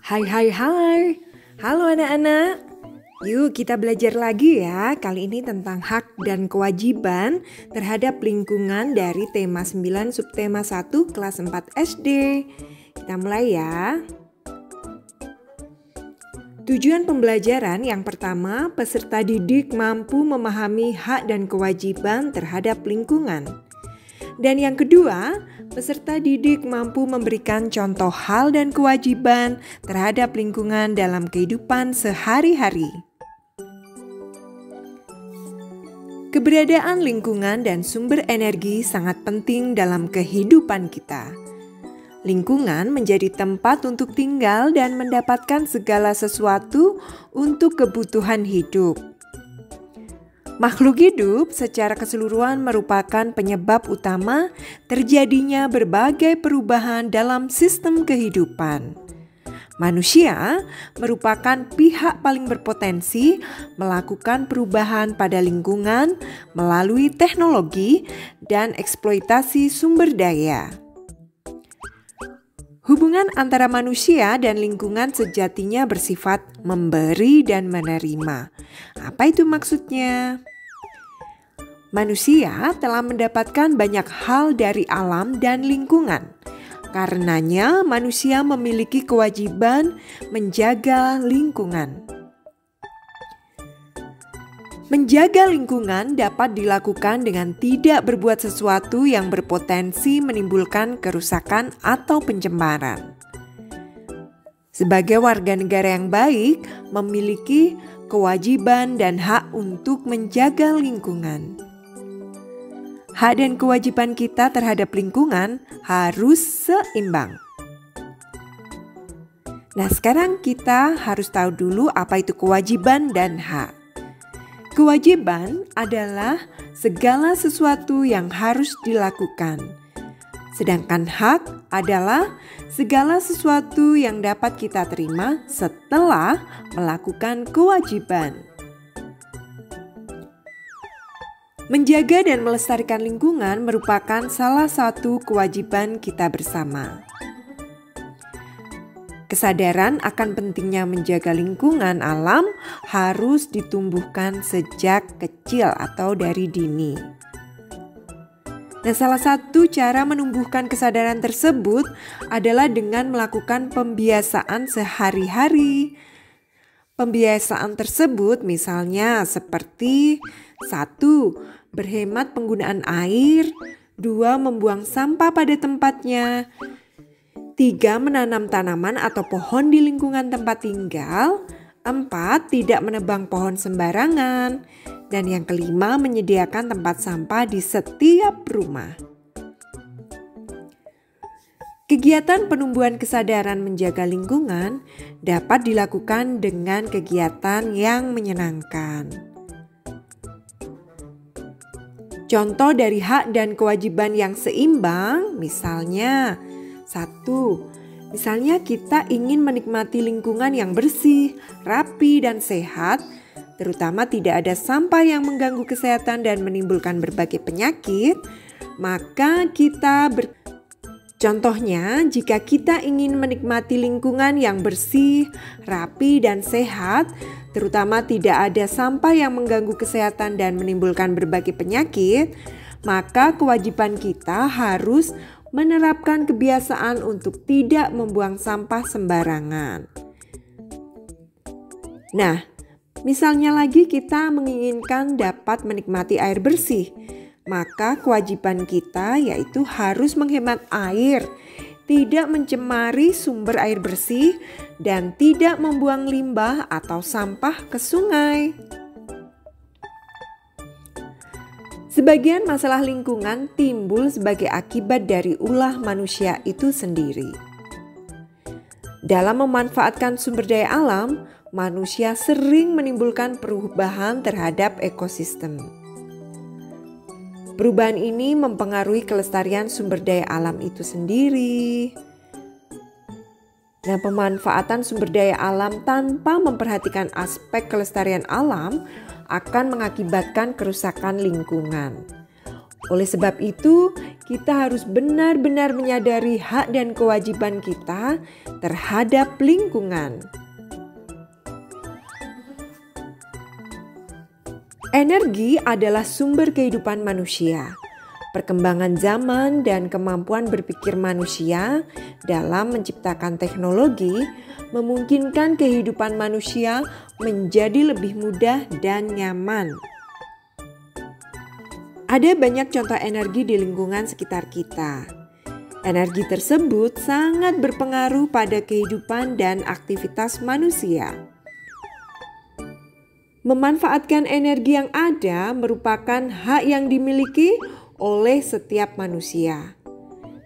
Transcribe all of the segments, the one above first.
Hai hai hai, halo anak-anak. Yuk kita belajar lagi ya, kali ini tentang hak dan kewajiban terhadap lingkungan dari tema 9 subtema 1 kelas 4 SD. Kita mulai ya. Tujuan pembelajaran yang pertama, peserta didik mampu memahami hak dan kewajiban terhadap lingkungan. Dan yang kedua, peserta didik mampu memberikan contoh hal dan kewajiban terhadap lingkungan dalam kehidupan sehari-hari. Keberadaan lingkungan dan sumber energi sangat penting dalam kehidupan kita. Lingkungan menjadi tempat untuk tinggal dan mendapatkan segala sesuatu untuk kebutuhan hidup. Makhluk hidup secara keseluruhan merupakan penyebab utama terjadinya berbagai perubahan dalam sistem kehidupan. Manusia merupakan pihak paling berpotensi melakukan perubahan pada lingkungan melalui teknologi dan eksploitasi sumber daya. Hubungan antara manusia dan lingkungan sejatinya bersifat memberi dan menerima. Apa itu maksudnya? Manusia telah mendapatkan banyak hal dari alam dan lingkungan. Karenanya, manusia memiliki kewajiban menjaga lingkungan. Menjaga lingkungan dapat dilakukan dengan tidak berbuat sesuatu yang berpotensi menimbulkan kerusakan atau pencemaran. Sebagai warga negara yang baik, memiliki kewajiban dan hak untuk menjaga lingkungan. Hak dan kewajiban kita terhadap lingkungan harus seimbang. Nah, sekarang kita harus tahu dulu apa itu kewajiban dan hak. Kewajiban adalah segala sesuatu yang harus dilakukan. Sedangkan hak adalah segala sesuatu yang dapat kita terima setelah melakukan kewajiban. Menjaga dan melestarikan lingkungan merupakan salah satu kewajiban kita bersama. Kesadaran akan pentingnya menjaga lingkungan alam harus ditumbuhkan sejak kecil atau dari dini. Nah, salah satu cara menumbuhkan kesadaran tersebut adalah dengan melakukan pembiasaan sehari-hari. Pembiasaan tersebut misalnya seperti 1. Berhemat penggunaan air, 2. Membuang sampah pada tempatnya, 3. Menanam tanaman atau pohon di lingkungan tempat tinggal, 4. Tidak menebang pohon sembarangan, dan yang kelima menyediakan tempat sampah di setiap rumah. Kegiatan penumbuhan kesadaran menjaga lingkungan dapat dilakukan dengan kegiatan yang menyenangkan. Contoh dari hak dan kewajiban yang seimbang, misalnya 1. Misalnya kita ingin menikmati lingkungan yang bersih, rapi, dan sehat, terutama tidak ada sampah yang mengganggu kesehatan dan menimbulkan berbagai penyakit, maka Contohnya, jika kita ingin menikmati lingkungan yang bersih, rapi, dan sehat, terutama tidak ada sampah yang mengganggu kesehatan dan menimbulkan berbagai penyakit, maka kewajiban kita harus menerapkan kebiasaan untuk tidak membuang sampah sembarangan. Nah, misalnya lagi kita menginginkan dapat menikmati air bersih, maka kewajiban kita yaitu harus menghemat air, tidak mencemari sumber air bersih, dan tidak membuang limbah atau sampah ke sungai. Sebagian masalah lingkungan timbul sebagai akibat dari ulah manusia itu sendiri. Dalam memanfaatkan sumber daya alam, manusia sering menimbulkan perubahan terhadap ekosistem. Perubahan ini mempengaruhi kelestarian sumber daya alam itu sendiri. Nah, pemanfaatan sumber daya alam tanpa memperhatikan aspek kelestarian alam akan mengakibatkan kerusakan lingkungan. Oleh sebab itu, kita harus benar-benar menyadari hak dan kewajiban kita terhadap lingkungan. Energi adalah sumber kehidupan manusia. Perkembangan zaman dan kemampuan berpikir manusia dalam menciptakan teknologi memungkinkan kehidupan manusia menjadi lebih mudah dan nyaman. Ada banyak contoh energi di lingkungan sekitar kita. Energi tersebut sangat berpengaruh pada kehidupan dan aktivitas manusia. Memanfaatkan energi yang ada merupakan hak yang dimiliki oleh setiap manusia.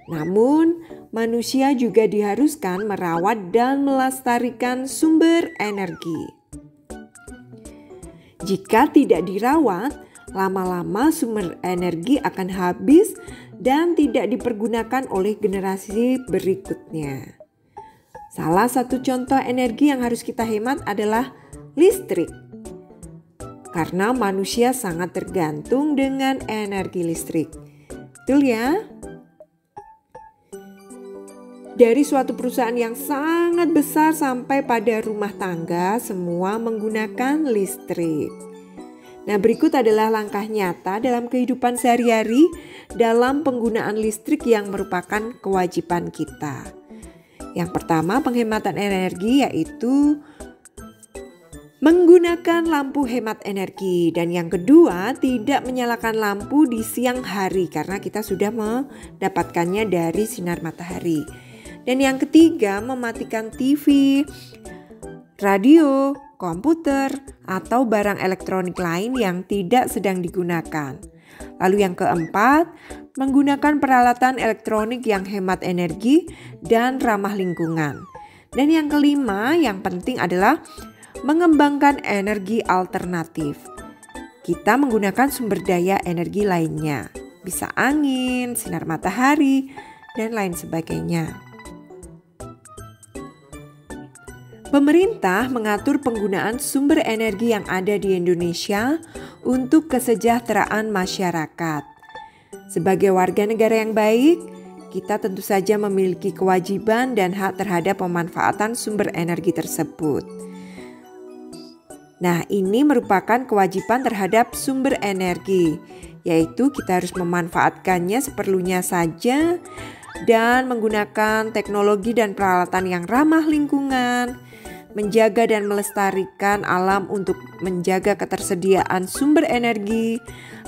Namun, manusia juga diharuskan merawat dan melestarikan sumber energi. Jika tidak dirawat, lama-lama sumber energi akan habis dan tidak dipergunakan oleh generasi berikutnya. Salah satu contoh energi yang harus kita hemat adalah listrik. Karena manusia sangat tergantung dengan energi listrik. Betul ya? Dari suatu perusahaan yang sangat besar sampai pada rumah tangga, semua menggunakan listrik. Nah, berikut adalah langkah nyata dalam kehidupan sehari-hari dalam penggunaan listrik yang merupakan kewajiban kita. Yang pertama, penghematan energi, yaitu menggunakan lampu hemat energi. Dan yang kedua, tidak menyalakan lampu di siang hari karena kita sudah mendapatkannya dari sinar matahari. Dan yang ketiga, mematikan TV, radio, komputer, atau barang elektronik lain yang tidak sedang digunakan. Lalu yang keempat, menggunakan peralatan elektronik yang hemat energi dan ramah lingkungan. Dan yang kelima, yang penting adalah mengembangkan energi alternatif. Kita menggunakan sumber daya energi lainnya, bisa angin, sinar matahari, dan lain sebagainya. Pemerintah mengatur penggunaan sumber energi yang ada di Indonesia untuk kesejahteraan masyarakat. Sebagai warga negara yang baik, kita tentu saja memiliki kewajiban dan hak terhadap pemanfaatan sumber energi tersebut. Nah, ini merupakan kewajiban terhadap sumber energi, yaitu kita harus memanfaatkannya seperlunya saja dan menggunakan teknologi dan peralatan yang ramah lingkungan, menjaga dan melestarikan alam untuk menjaga ketersediaan sumber energi.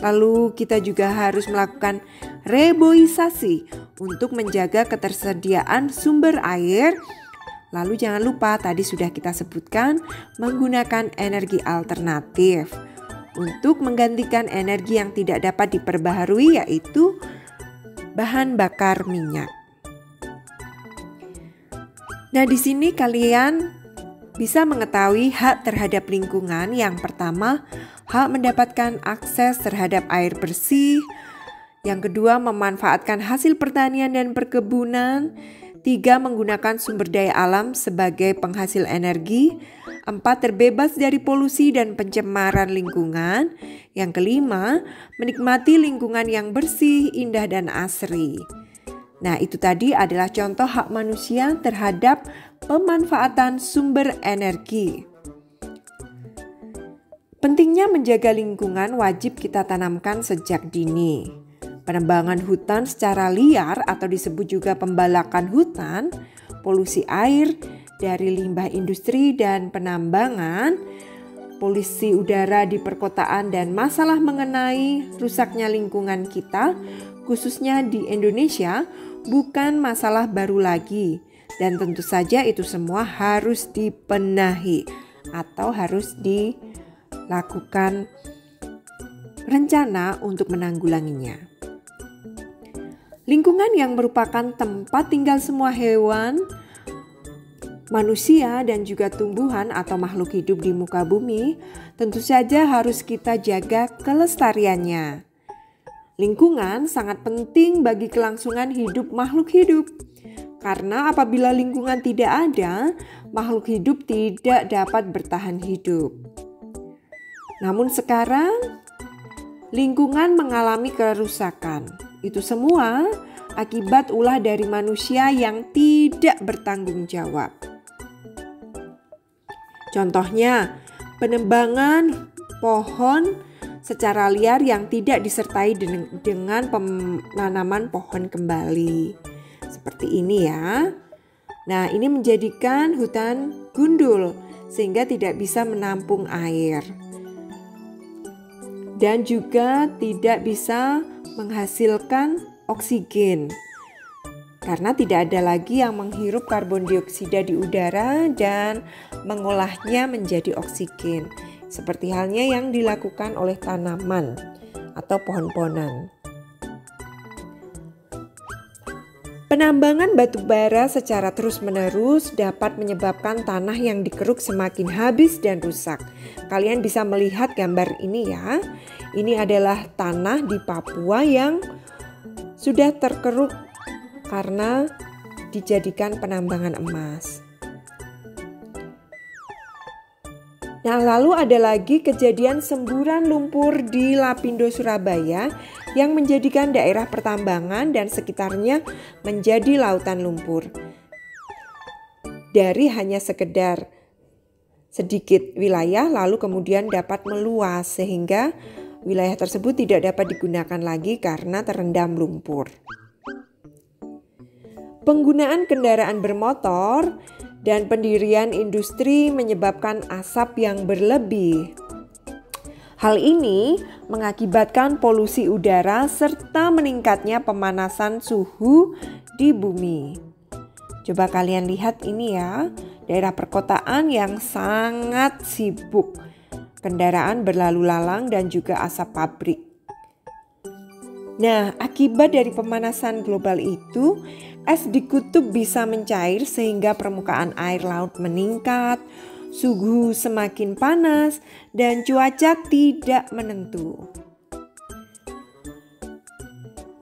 Lalu kita juga harus melakukan reboisasi untuk menjaga ketersediaan sumber air. Lalu jangan lupa tadi sudah kita sebutkan menggunakan energi alternatif untuk menggantikan energi yang tidak dapat diperbaharui, yaitu bahan bakar minyak. Nah, di sini kalian bisa mengetahui hak terhadap lingkungan. Yang pertama, hak mendapatkan akses terhadap air bersih. Yang kedua, memanfaatkan hasil pertanian dan perkebunan. 3, menggunakan sumber daya alam sebagai penghasil energi. 4, terbebas dari polusi dan pencemaran lingkungan. Yang kelima, menikmati lingkungan yang bersih, indah, dan asri. Nah, itu tadi adalah contoh hak manusia terhadap pemanfaatan sumber energi. Pentingnya menjaga lingkungan wajib kita tanamkan sejak dini. Penebangan hutan secara liar atau disebut juga pembalakan hutan, polusi air dari limbah industri dan penambangan, polusi udara di perkotaan, dan masalah mengenai rusaknya lingkungan kita, khususnya di Indonesia, bukan masalah baru lagi. Dan tentu saja itu semua harus dibenahi atau harus dilakukan rencana untuk menanggulanginya. Lingkungan yang merupakan tempat tinggal semua hewan, manusia, dan juga tumbuhan atau makhluk hidup di muka bumi, tentu saja harus kita jaga kelestariannya. Lingkungan sangat penting bagi kelangsungan hidup makhluk hidup. Karena apabila lingkungan tidak ada, makhluk hidup tidak dapat bertahan hidup. Namun sekarang, lingkungan mengalami kerusakan. Itu semua akibat ulah dari manusia yang tidak bertanggung jawab. Contohnya, penebangan pohon secara liar yang tidak disertai dengan penanaman pohon kembali. Seperti ini ya. Nah, ini menjadikan hutan gundul sehingga tidak bisa menampung air. Dan juga tidak bisa menghasilkan oksigen. Karena tidak ada lagi yang menghirup karbon dioksida di udara dan mengolahnya menjadi oksigen. Seperti halnya yang dilakukan oleh tanaman atau pohon-pohonan. Penambangan batu bara secara terus-menerus dapat menyebabkan tanah yang dikeruk semakin habis dan rusak. Kalian bisa melihat gambar ini ya. Ini adalah tanah di Papua yang sudah terkeruk karena dijadikan penambangan emas. Nah, lalu ada lagi kejadian semburan lumpur di Lapindo, Surabaya yang menjadikan daerah pertambangan dan sekitarnya menjadi lautan lumpur. Dari hanya sekedar sedikit wilayah lalu kemudian dapat meluas sehingga wilayah tersebut tidak dapat digunakan lagi karena terendam lumpur. Penggunaan kendaraan bermotor dan pendirian industri menyebabkan asap yang berlebih. Hal ini mengakibatkan polusi udara serta meningkatnya pemanasan suhu di bumi. Coba kalian lihat ini ya, daerah perkotaan yang sangat sibuk. Kendaraan berlalu lalang dan juga asap pabrik. Nah, akibat dari pemanasan global itu, es di kutub bisa mencair sehingga permukaan air laut meningkat, suhu semakin panas, dan cuaca tidak menentu.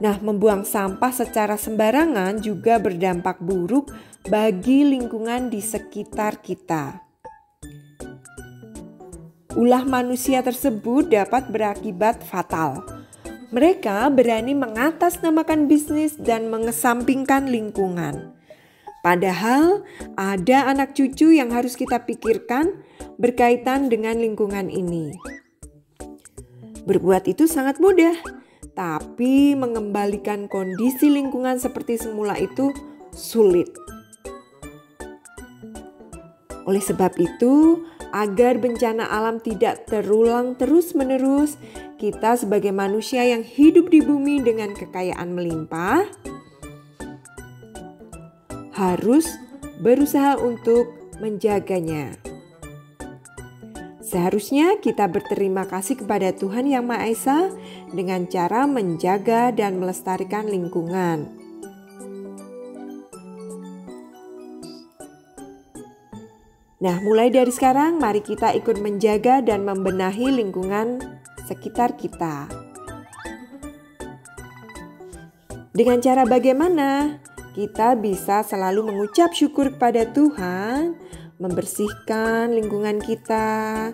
Nah, membuang sampah secara sembarangan juga berdampak buruk bagi lingkungan di sekitar kita. Ulah manusia tersebut dapat berakibat fatal. Mereka berani mengatasnamakan bisnis dan mengesampingkan lingkungan. Padahal ada anak cucu yang harus kita pikirkan berkaitan dengan lingkungan ini. Berbuat itu sangat mudah, tapi mengembalikan kondisi lingkungan seperti semula itu sulit. Oleh sebab itu, agar bencana alam tidak terulang terus-menerus, kita sebagai manusia yang hidup di bumi dengan kekayaan melimpah harus berusaha untuk menjaganya. Seharusnya kita berterima kasih kepada Tuhan Yang Maha Esa dengan cara menjaga dan melestarikan lingkungan. Nah, mulai dari sekarang mari kita ikut menjaga dan membenahi lingkungan sekitar kita. Dengan cara bagaimana? Kita bisa selalu mengucap syukur kepada Tuhan, membersihkan lingkungan kita,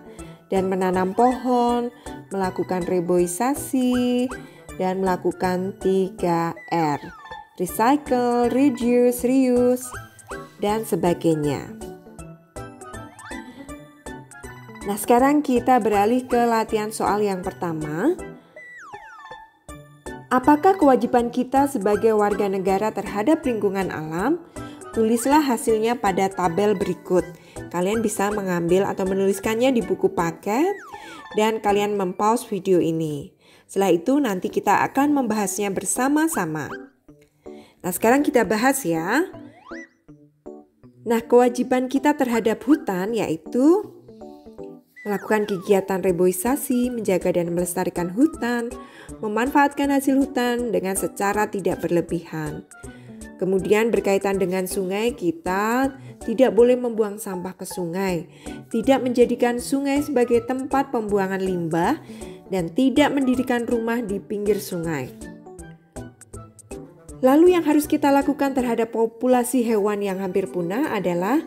dan menanam pohon, melakukan reboisasi, dan melakukan 3R. Recycle, reduce, reuse, dan sebagainya. Nah, sekarang kita beralih ke latihan soal yang pertama. Apakah kewajiban kita sebagai warga negara terhadap lingkungan alam? Tulislah hasilnya pada tabel berikut. Kalian bisa mengambil atau menuliskannya di buku paket dan kalian mempause video ini. Setelah itu nanti kita akan membahasnya bersama-sama. Nah, sekarang kita bahas ya. Nah, kewajiban kita terhadap hutan yaitu melakukan kegiatan reboisasi, menjaga dan melestarikan hutan, memanfaatkan hasil hutan dengan secara tidak berlebihan. Kemudian berkaitan dengan sungai, kita tidak boleh membuang sampah ke sungai, tidak menjadikan sungai sebagai tempat pembuangan limbah, dan tidak mendirikan rumah di pinggir sungai. Lalu yang harus kita lakukan terhadap populasi hewan yang hampir punah adalah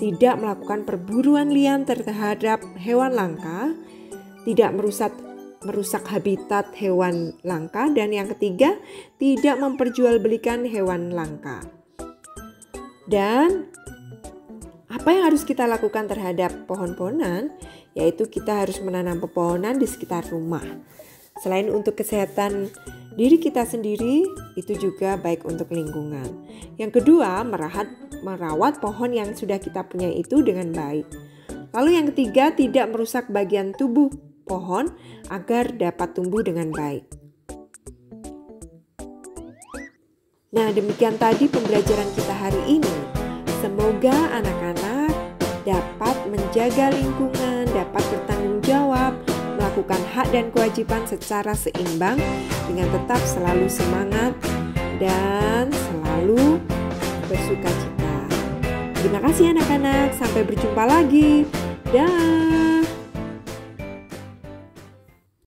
tidak melakukan perburuan liar terhadap hewan langka, tidak merusak merusak habitat hewan langka, dan yang ketiga, tidak memperjualbelikan hewan langka. Dan apa yang harus kita lakukan terhadap pohon-pohonan? Yaitu kita harus menanam pepohonan di sekitar rumah. Selain untuk kesehatan diri kita sendiri, itu juga baik untuk lingkungan. Yang kedua, merawat pohon yang sudah kita punya itu dengan baik. Lalu yang ketiga, tidak merusak bagian tubuh pohon agar dapat tumbuh dengan baik. Nah, demikian tadi pembelajaran kita hari ini. Semoga anak-anak dapat menjaga lingkungan, dapat bertanggung jawab, melakukan hak dan kewajiban secara seimbang dengan tetap selalu semangat dan selalu bersukacita. Terima kasih anak-anak, sampai berjumpa lagi. Dah.